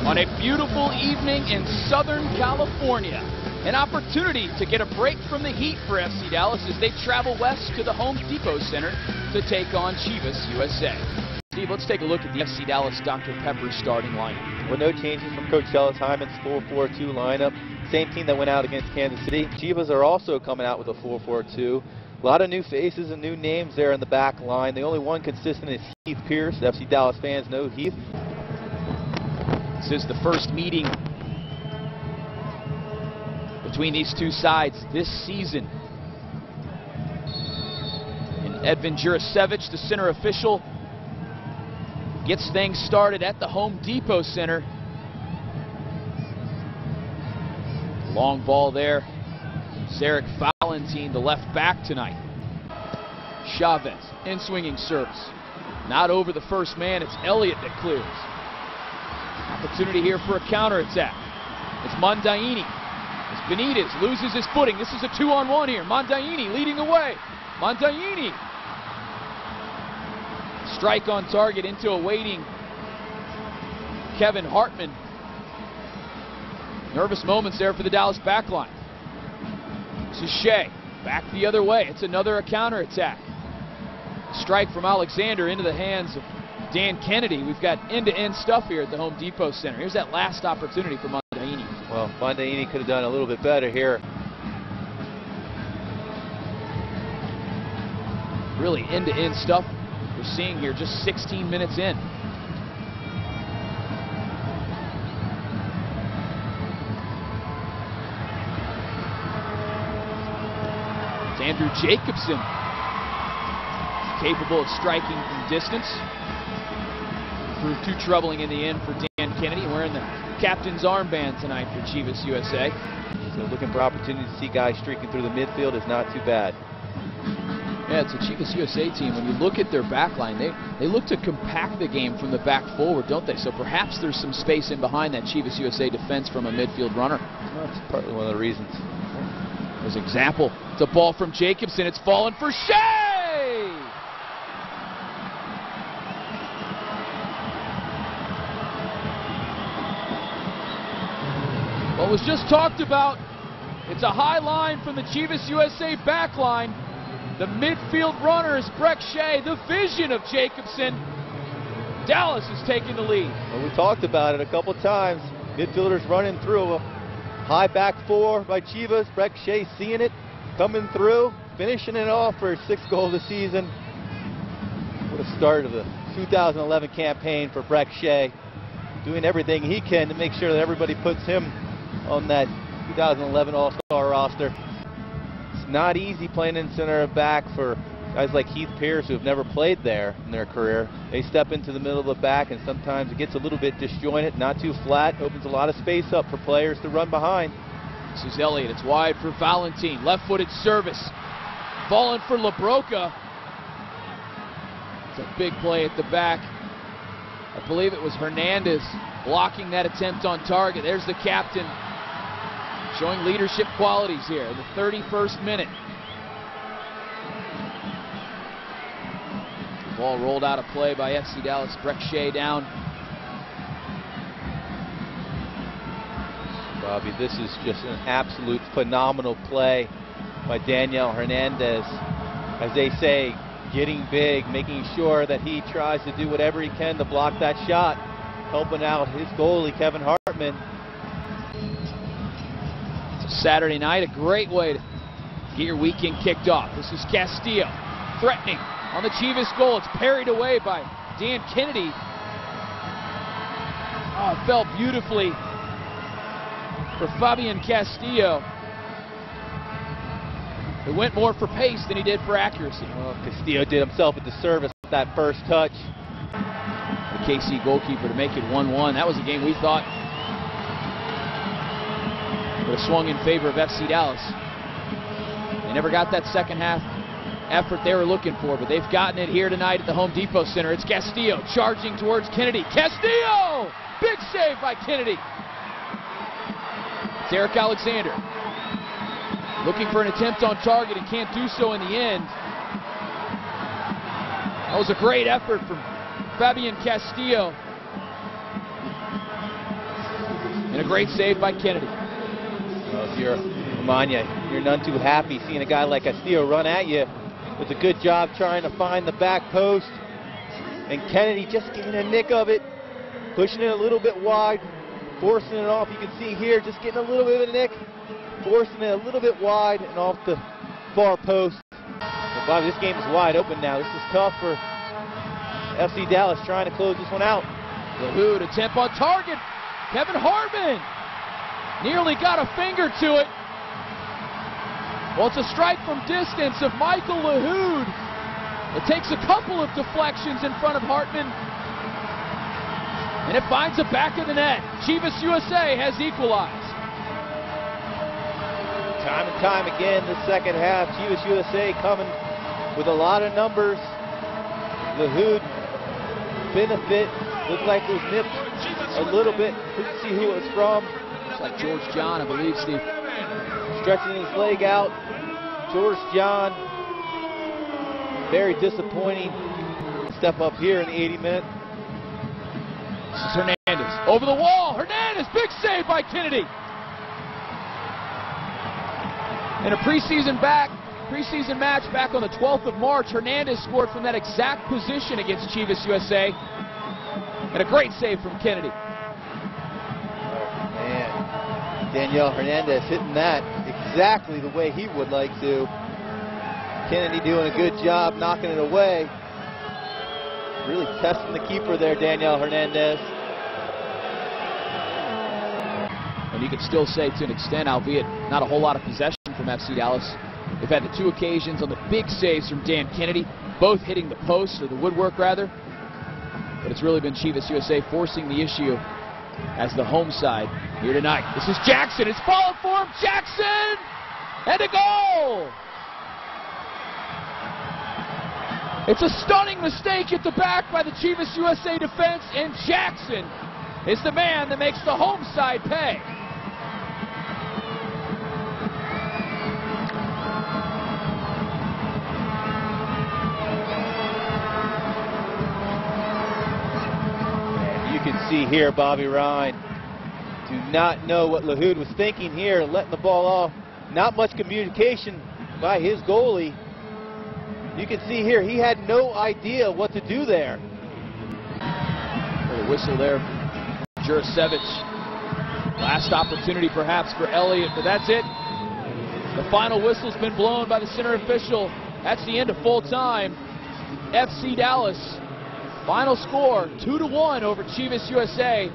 on a beautiful evening in Southern California. An opportunity to get a break from the heat for FC Dallas as they travel west to the Home Depot Center to take on Chivas USA. Steve, let's take a look at the FC Dallas Dr. Pepper starting lineup. Well, no changes from Coach Dallas Hyman's 4-4-2 lineup. Same team that went out against Kansas City. Chivas are also coming out with a 4-4-2. A lot of new faces and new names there in the back line. The only one consistent is Heath Pierce. FC Dallas fans know Heath. This is the first meeting between these two sides this season. And Edvin Jurasevich, the center official, gets things started at the Home Depot Center. Long ball there. Zarek Valentin, the left back tonight. Chavez, in swinging service. Not over the first man, it's Elliott that clears. Opportunity here for a counterattack. It's Mondaini. As Benitez loses his footing. This is a 2-on-1 here. Mondaini leading the way. Mondaini. Strike on target into a waiting Kevin Hartman. Nervous moments there for the Dallas backline. This is Shea. Back the other way. It's another counterattack. Strike from Alexander into the hands of Dan Kennedy. We've got end-to-end stuff here at the Home Depot Center. Here's that last opportunity for Mondaini. Well, Mondaini could have done a little bit better here. Really end-to-end stuff we're seeing here just 16 minutes in. It's Andrew Jacobson, capable of striking from distance. Proved too troubling in the end for Dan Kennedy, wearing the captain's armband tonight for Chivas USA. So looking for opportunity to see guys streaking through the midfield is not too bad. Yeah, it's a Chivas USA team. When you look at their back line, they look to compact the game from the back forward, don't they? So perhaps there's some space in behind that Chivas USA defense from a midfield runner. Well, that's partly one of the reasons. As example, it's a ball from Jacobson. It's fallen for Shea! What was just talked about, it's a high line from the Chivas USA back line. The midfield runner is Breck Shea, the vision of Jacobson. Dallas is taking the lead. Well, we talked about it a couple times. Midfielders running through. A high back four by Chivas. Breck Shea seeing it, coming through, finishing it off for his 6th goal of the season. What a start of the 2011 campaign for Breck Shea. Doing everything he can to make sure that everybody puts him on that 2011 All-Star roster. It's not easy playing in center back for guys like Heath Pierce who have never played there in their career. They step into the middle of the back and sometimes it gets a little bit disjointed, not too flat, opens a lot of space up for players to run behind. This is Elliott. It's wide for Valentin. Left-footed service. Falling for LaBroca. It's a big play at the back. I believe it was Hernandez blocking that attempt on target. There's the captain showing leadership qualities here in the 31st minute. Ball rolled out of play by FC Dallas. Breck Shea down. Bobby, this is just an absolute phenomenal play by Daniel Hernandez. As they say, getting big, making sure that he tries to do whatever he can to block that shot, helping out his goalie, Kevin Hartman. It's a Saturday night, a great way to get your weekend kicked off. This is Castillo threatening on the Chivas goal. It's parried away by Dan Kennedy. Oh, it fell beautifully for Fabian Castillo. It went more for pace than he did for accuracy. Well, Castillo did himself a disservice with that first touch. The KC goalkeeper to make it 1-1. That was a game we thought would have swung in favor of FC Dallas. They never got that second half effort they were looking for, but they've gotten it here tonight at the Home Depot Center. It's Castillo charging towards Kennedy. Castillo! Big save by Kennedy. It's Eric Alexander looking for an attempt on target and can't do so in the end. That was a great effort from Fabian Castillo. And a great save by Kennedy. Well, if you're Amanya, you're none too happy seeing a guy like Castillo run at you. Does a good job trying to find the back post. And Kennedy just getting a nick of it, pushing it a little bit wide, forcing it off. You can see here, just getting a little bit of a nick, forcing it a little bit wide and off the far post. But Bobby, this game is wide open now. This is tough for FC Dallas trying to close this one out. LaHood attempt on target. Kevin Hartman nearly got a finger to it. Well, it's a strike from distance of Michael LaHood. It takes a couple of deflections in front of Hartman, and it finds the back of the net. Chivas USA has equalized. Time and time again, the second half, Chivas USA coming with a lot of numbers. LaHood benefit. Looked like it was nipped a little bit. Couldn't see who it was from. Looks like George John, I believe, Steve. Stretching his leg out. George John, very disappointing step up here in the 80 minutes. This is Hernandez over the wall. Hernandez, big save by Kennedy. In a preseason match back on the 12th of March, Hernandez scored from that exact position against Chivas USA. And a great save from Kennedy. Oh, man. Daniel Hernandez hitting that exactly the way he would like to. Kennedy doing a good job knocking it away. Really testing the keeper there, Daniel Hernandez. And you could still say to an extent, albeit not a whole lot of possession from FC Dallas. They've had the two occasions on the big saves from Dan Kennedy, both hitting the post, or the woodwork rather. But it's really been Chivas USA forcing the issue as the home side here tonight. This is Jackson. It's followed for him. Jackson! And a goal! It's a stunning mistake at the back by the Chivas USA defense, and Jackson is the man that makes the home side pay. You can see here Bobby Ryan do not know what LaHood was thinking here, letting the ball off. Not much communication by his goalie. You can see here he had no idea what to do there. The whistle there, Jurasevich. Last opportunity perhaps for Elliott, but that's it. The final whistle's been blown by the center official. That's the end of full time. FC Dallas, final score 2-1 over Chivas USA.